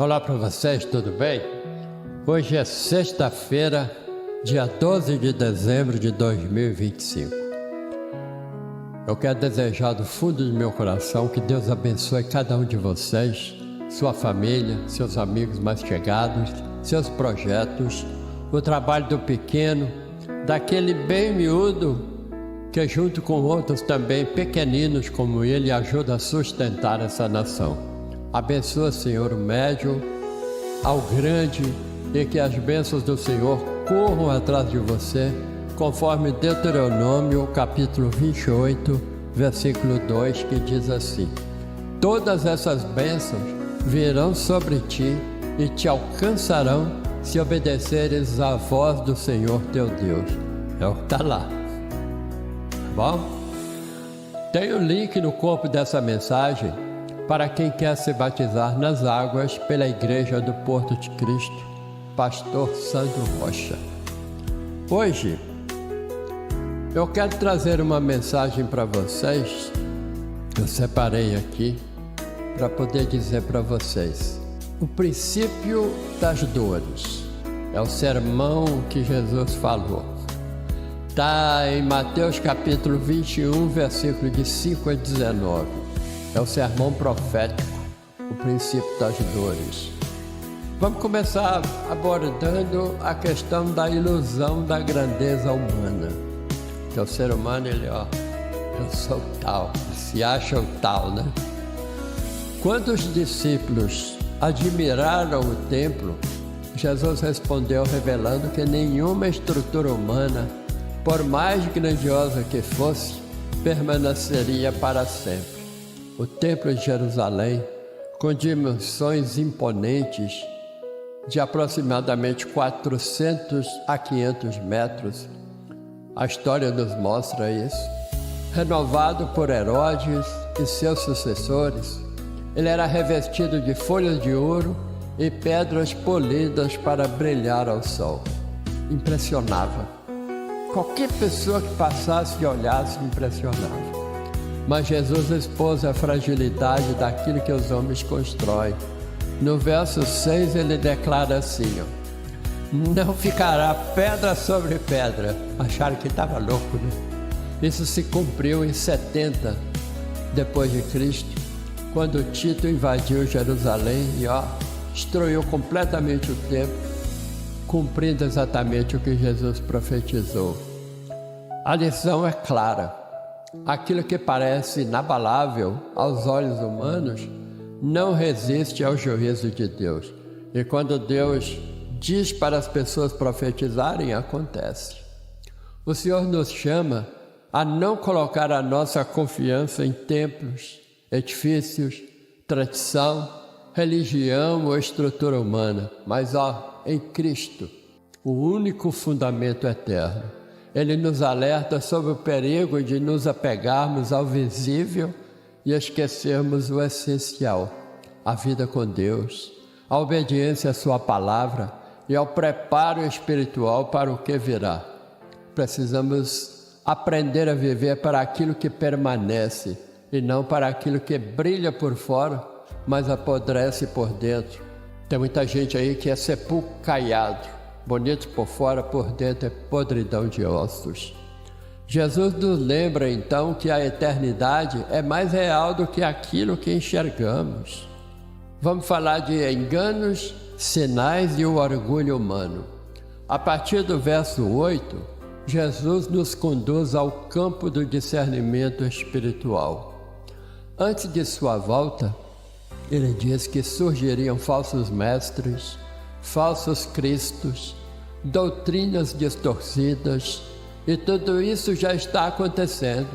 Olá para vocês, tudo bem? Hoje é sexta-feira, dia 12 de dezembro de 2025. Eu quero desejar do fundo do meu coração que Deus abençoe cada um de vocês, sua família, seus amigos mais chegados, seus projetos, o trabalho do pequeno, daquele bem miúdo que junto com outros também pequeninos como ele ajuda a sustentar essa nação. Abençoa, Senhor, o médio ao grande, e que as bênçãos do Senhor corram atrás de você, conforme Deuteronômio capítulo 28, versículo 2, que diz assim: todas essas bênçãos virão sobre ti e te alcançarão se obedeceres à voz do Senhor teu Deus. É o que está lá. Tá bom? Tem um link no corpo dessa mensagem para quem quer se batizar nas águas pela Igreja do Porto de Cristo, Pastor Sandro Rocha. Hoje, eu quero trazer uma mensagem para vocês, eu separei aqui, para poder dizer para vocês. O princípio das dores, é o sermão que Jesus falou. Está em Mateus capítulo 21, versículo de 5 a 19. É o sermão profético, o princípio das dores. Vamos começar abordando a questão da ilusão da grandeza humana. Que o ser humano, eu sou tal, se acha o tal, né? Quando os discípulos admiraram o templo, Jesus respondeu revelando que nenhuma estrutura humana, por mais grandiosa que fosse, permaneceria para sempre. O Templo de Jerusalém, com dimensões imponentes, de aproximadamente 400 a 500 metros, a história nos mostra isso, renovado por Herodes e seus sucessores, ele era revestido de folhas de ouro e pedras polidas para brilhar ao sol. Impressionava. Qualquer pessoa que passasse e olhasse impressionava. Mas Jesus expôs a fragilidade daquilo que os homens constroem. No verso 6 ele declara assim, não ficará pedra sobre pedra. Acharam que estava louco, né? Isso se cumpriu em 70 depois de Cristo, quando Tito invadiu Jerusalém e destruiu completamente o templo, cumprindo exatamente o que Jesus profetizou. A lição é clara. Aquilo que parece inabalável aos olhos humanos não resiste ao juízo de Deus. E quando Deus diz para as pessoas profetizarem, acontece. O Senhor nos chama a não colocar a nossa confiança em templos, edifícios, tradição, religião ou estrutura humana, mas em Cristo, o único fundamento eterno. Ele nos alerta sobre o perigo de nos apegarmos ao visível e esquecermos o essencial, a vida com Deus, a obediência à sua palavra e ao preparo espiritual para o que virá. Precisamos aprender a viver para aquilo que permanece e não para aquilo que brilha por fora, mas apodrece por dentro. Tem muita gente aí que é sepulcro caiado, bonito por fora, por dentro é podridão de ossos. Jesus nos lembra então que a eternidade é mais real do que aquilo que enxergamos. Vamos falar de enganos, sinais e o orgulho humano. A partir do verso 8, Jesus nos conduz ao campo do discernimento espiritual. Antes de sua volta, ele diz que surgiriam falsos mestres, falsos cristos, doutrinas distorcidas, e tudo isso já está acontecendo.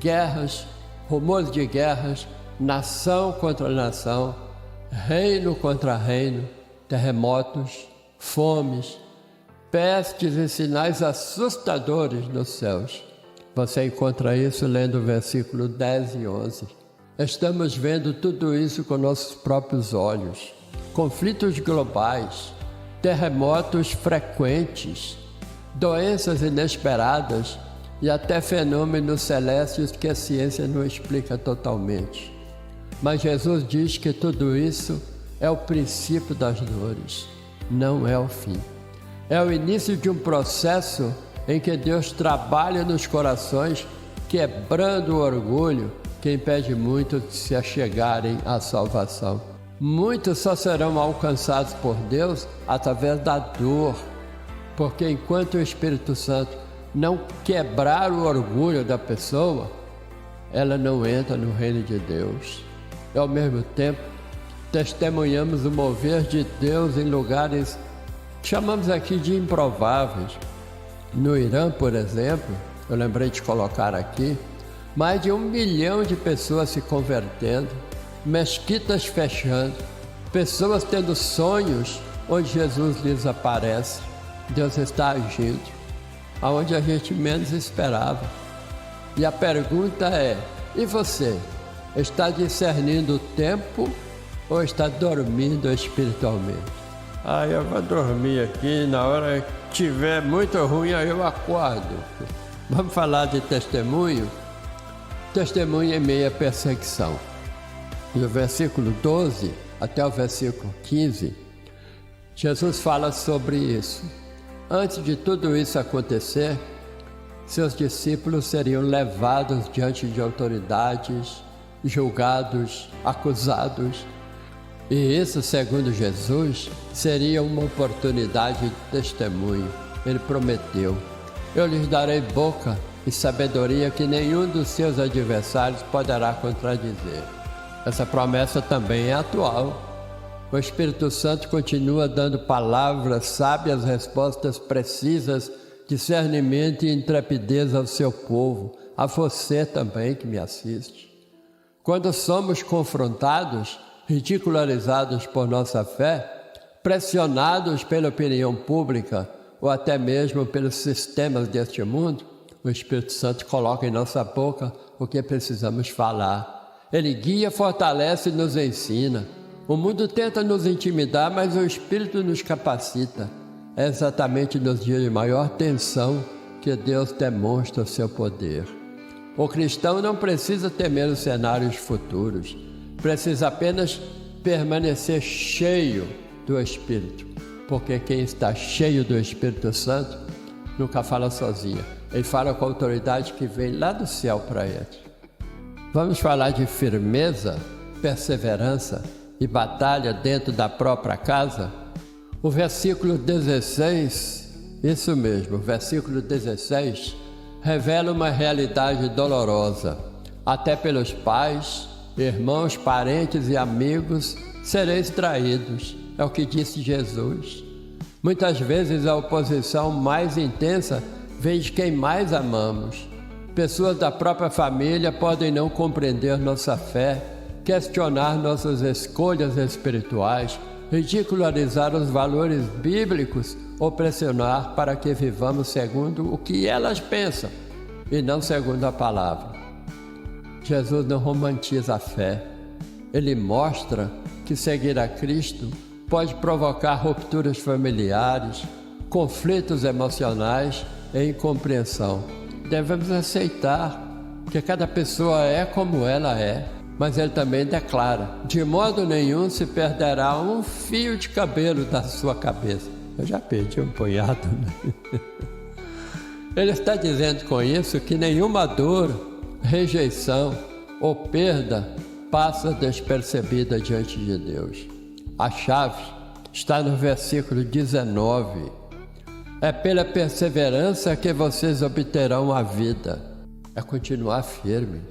Guerras, rumores de guerras, nação contra nação, reino contra reino, terremotos, fomes, pestes e sinais assustadores nos céus. Você encontra isso lendo o versículo 10 e 11. Estamos vendo tudo isso com nossos próprios olhos. Conflitos globais, terremotos frequentes, doenças inesperadas e até fenômenos celestes que a ciência não explica totalmente. Mas Jesus diz que tudo isso é o princípio das dores, não é o fim. É o início de um processo em que Deus trabalha nos corações, quebrando o orgulho que impede muitos de se achegarem à salvação. Muitos só serão alcançados por Deus através da dor, porque enquanto o Espírito Santo não quebrar o orgulho da pessoa, ela não entra no reino de Deus. E ao mesmo tempo, testemunhamos o mover de Deus em lugares que chamamos aqui de improváveis. No Irã, por exemplo, eu lembrei de colocar aqui, mais de 1 milhão de pessoas se convertendo, mesquitas fechando, pessoas tendo sonhos onde Jesus lhes aparece. Deus está agindo, aonde a gente menos esperava. E a pergunta é, e você? Está discernindo o tempo ou está dormindo espiritualmente? Eu vou dormir aqui, na hora que tiver muito ruim, aí eu acordo. Vamos falar de testemunho? Testemunho em meio à perseguição. No versículo 12 até o versículo 15, Jesus fala sobre isso. Antes de tudo isso acontecer, seus discípulos seriam levados diante de autoridades, julgados, acusados. E isso, segundo Jesus, seria uma oportunidade de testemunho. Ele prometeu: eu lhes darei boca e sabedoria que nenhum dos seus adversários poderá contradizer. Essa promessa também é atual. O Espírito Santo continua dando palavras sábias, respostas precisas, discernimento e intrepidez ao seu povo, a você também que me assiste. Quando somos confrontados, ridicularizados por nossa fé, pressionados pela opinião pública ou até mesmo pelos sistemas deste mundo, o Espírito Santo coloca em nossa boca o que precisamos falar. Ele guia, fortalece e nos ensina. O mundo tenta nos intimidar, mas o Espírito nos capacita. É exatamente nos dias de maior tensão que Deus demonstra o seu poder. O cristão não precisa temer os cenários futuros, precisa apenas permanecer cheio do Espírito, porque quem está cheio do Espírito Santo nunca fala sozinho, ele fala com a autoridade que vem lá do céu para ele. Vamos falar de firmeza, perseverança e batalha dentro da própria casa? O versículo 16, isso mesmo, o versículo 16, revela uma realidade dolorosa. Até pelos pais, irmãos, parentes e amigos sereis traídos, é o que disse Jesus. Muitas vezes a oposição mais intensa vem de quem mais amamos. Pessoas da própria família podem não compreender nossa fé, questionar nossas escolhas espirituais, ridicularizar os valores bíblicos ou pressionar para que vivamos segundo o que elas pensam e não segundo a palavra. Jesus não romantiza a fé. Ele mostra que seguir a Cristo pode provocar rupturas familiares, conflitos emocionais e incompreensão. Devemos aceitar que cada pessoa é como ela é, mas ele também declara: de modo nenhum se perderá um fio de cabelo da sua cabeça. Eu já perdi um punhado, né? Ele está dizendo com isso que nenhuma dor, rejeição ou perda passa despercebida diante de Deus. A chave está no versículo 19. É pela perseverança que vocês obterão a vida. É continuar firme,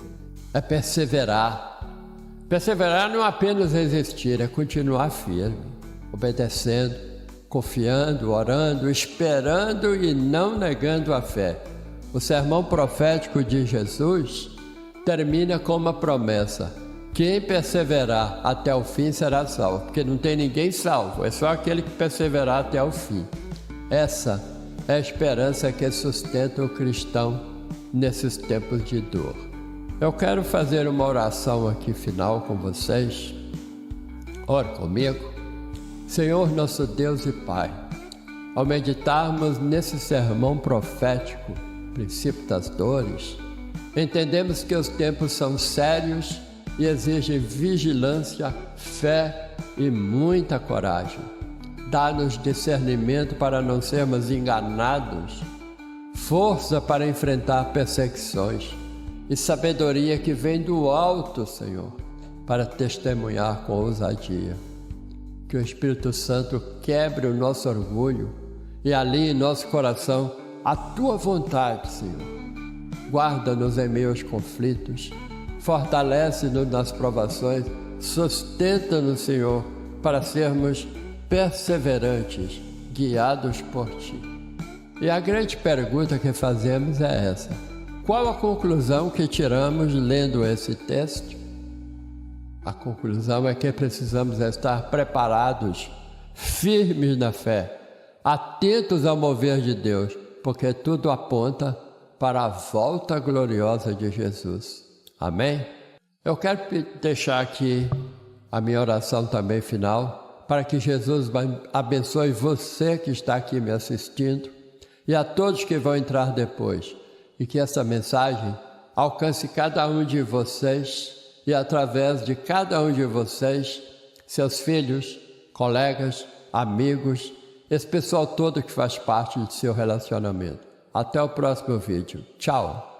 é perseverar. Perseverar não é apenas resistir, é continuar firme, obedecendo, confiando, orando, esperando e não negando a fé. O sermão profético de Jesus termina com uma promessa: quem perseverar até o fim será salvo, porque não tem ninguém salvo, é só aquele que perseverar até o fim. Essa é a esperança que sustenta o cristão nesses tempos de dor. Eu quero fazer uma oração aqui final com vocês. Ore comigo. Senhor nosso Deus e Pai, ao meditarmos nesse sermão profético, princípio das dores, entendemos que os tempos são sérios e exigem vigilância, fé e muita coragem. Dá-nos discernimento para não sermos enganados, força para enfrentar perseguições e sabedoria que vem do alto, Senhor, para testemunhar com ousadia. Que o Espírito Santo quebre o nosso orgulho e alinhe em nosso coração a Tua vontade, Senhor. Guarda-nos em meio aos conflitos, fortalece-nos nas provações, sustenta-nos, Senhor, para sermos perseverantes, guiados por Ti. E a grande pergunta que fazemos é essa: qual a conclusão que tiramos lendo esse texto? A conclusão é que precisamos estar preparados, firmes na fé, atentos ao mover de Deus, porque tudo aponta para a volta gloriosa de Jesus. Amém? Eu quero deixar aqui a minha oração também final, para que Jesus abençoe você que está aqui me assistindo e a todos que vão entrar depois, e que essa mensagem alcance cada um de vocês e através de cada um de vocês, seus filhos, colegas, amigos, esse pessoal todo que faz parte do seu relacionamento. Até o próximo vídeo. Tchau!